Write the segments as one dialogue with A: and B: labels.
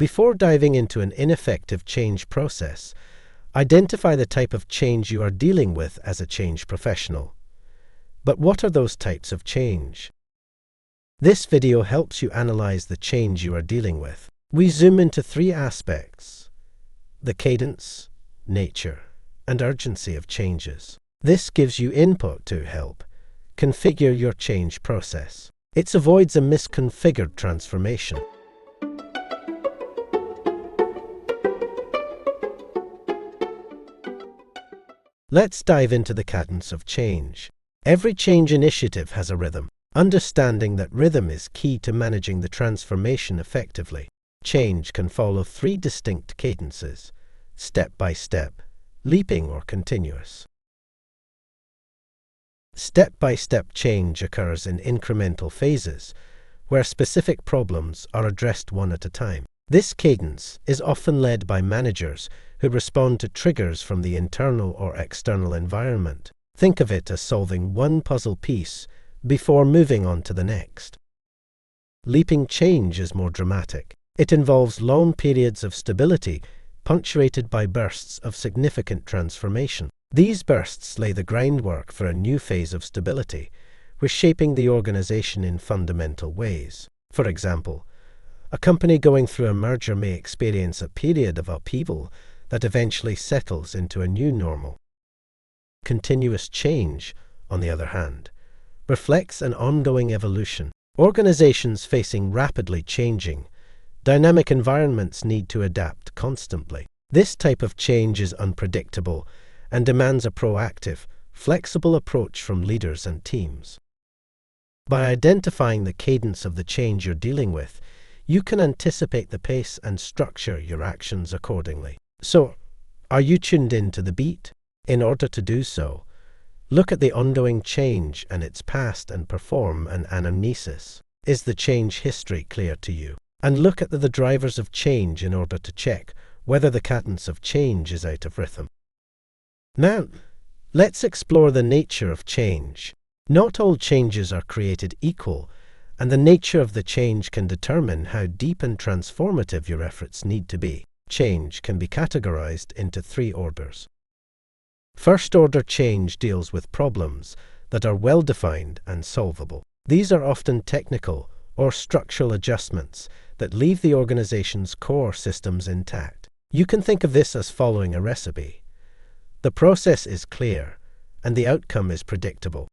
A: Before diving into an ineffective change process, identify the type of change you are dealing with as a change professional. But what are those types of change? This video helps you analyze the change you are dealing with. We zoom into three aspects: the cadence, nature, and urgency of changes. This gives you input to help configure your change process. It avoids a misconfigured transformation. Let's dive into the cadence of change. Every change initiative has a rhythm. Understanding that rhythm is key to managing the transformation effectively. Change can follow three distinct cadences: step by step, leaping, or continuous. Step-by-step change occurs in incremental phases, where specific problems are addressed one at a time. This cadence is often led by managers who respond to triggers from the internal or external environment. Think of it as solving one puzzle piece before moving on to the next. Leaping change is more dramatic. It involves long periods of stability, punctuated by bursts of significant transformation. These bursts lay the groundwork for a new phase of stability, reshaping the organization in fundamental ways. For example, a company going through a merger may experience a period of upheaval that eventually settles into a new normal. Continuous change, on the other hand, reflects an ongoing evolution. Organizations facing rapidly changing, dynamic environments need to adapt constantly. This type of change is unpredictable and demands a proactive, flexible approach from leaders and teams. By identifying the cadence of the change you're dealing with, you can anticipate the pace and structure your actions accordingly. So, are you tuned in to the beat? In order to do so, look at the ongoing change and its past and perform an anamnesis. Is the change history clear to you? And look at the drivers of change in order to check whether the cadence of change is out of rhythm. Now, let's explore the nature of change. Not all changes are created equal, and the nature of the change can determine how deep and transformative your efforts need to be. Change can be categorized into three orders. First-order change deals with problems that are well-defined and solvable. These are often technical or structural adjustments that leave the organization's core systems intact. You can think of this as following a recipe. The process is clear, and the outcome is predictable.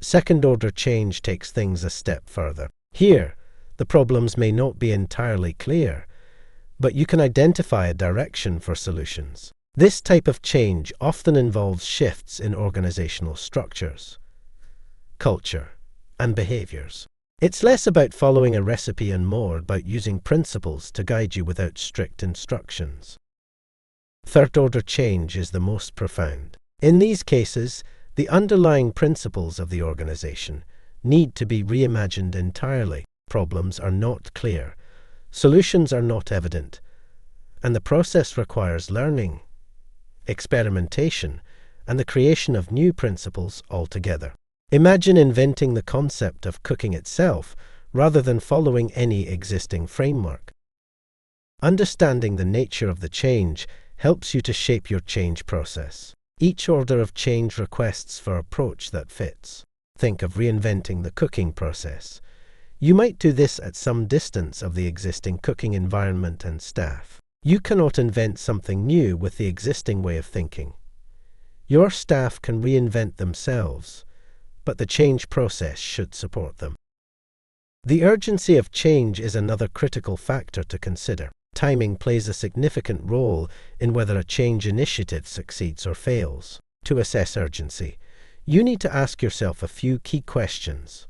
A: Second-order change takes things a step further. Here, the problems may not be entirely clear, but you can identify a direction for solutions. This type of change often involves shifts in organizational structures, culture, and behaviors. It's less about following a recipe and more about using principles to guide you without strict instructions. Third-order change is the most profound. In these cases, the underlying principles of the organization need to be reimagined entirely. Problems are not clear, solutions are not evident, and the process requires learning, experimentation, and the creation of new principles altogether. Imagine inventing the concept of cooking itself rather than following any existing framework. Understanding the nature of the change helps you to shape your change process. Each order of change requests for approach that fits. Think of reinventing the cooking process. You might do this at some distance of the existing cooking environment and staff. You cannot invent something new with the existing way of thinking. Your staff can reinvent themselves, but the change process should support them. The urgency of change is another critical factor to consider. Timing plays a significant role in whether a change initiative succeeds or fails. To assess urgency, you need to ask yourself a few key questions.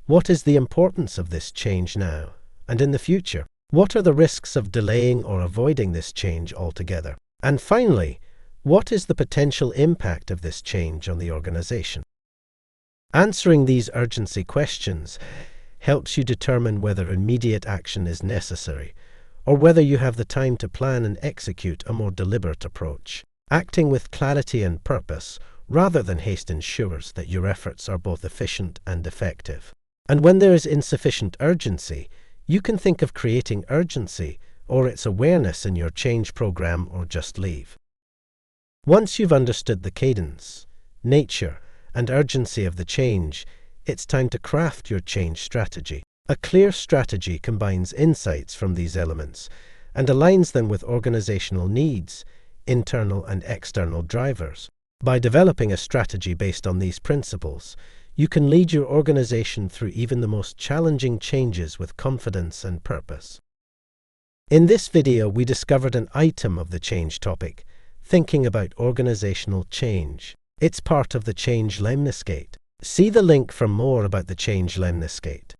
A: What is the importance of this change now and in the future? What are the risks of delaying or avoiding this change altogether? And finally, what is the potential impact of this change on the organization? Answering these urgency questions helps you determine whether immediate action is necessary, or whether you have the time to plan and execute a more deliberate approach. Acting with clarity and purpose rather than haste ensures that your efforts are both efficient and effective. And when there is insufficient urgency, You can think of creating urgency or its awareness in your change program or just leave. Once you've understood the cadence, nature, and urgency of the change, it's time to craft your change strategy. A clear strategy combines insights from these elements and aligns them with organizational needs, internal and external drivers. By developing a strategy based on these principles, you can lead your organization through even the most challenging changes with confidence and purpose. In this video, we discovered an item of the change topic, thinking about organizational change. It's part of the change lemniscate. See the link for more about the change lemniscate.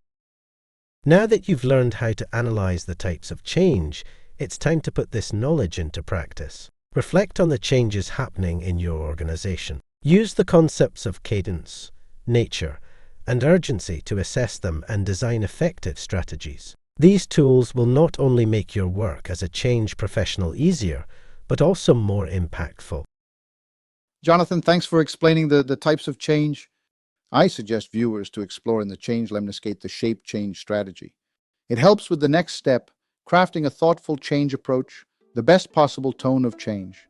A: Now that you've learned how to analyze the types of change, it's time to put this knowledge into practice. Reflect on the changes happening in your organization. Use the concepts of cadence, nature, and urgency to assess them and design effective strategies. These tools will not only make your work as a change professional easier, but also more impactful.
B: Jonathan, thanks for explaining the types of change. I suggest viewers to explore in the change lemniscate the shape change strategy. It helps with the next step, crafting a thoughtful change approach, the best possible tone of change.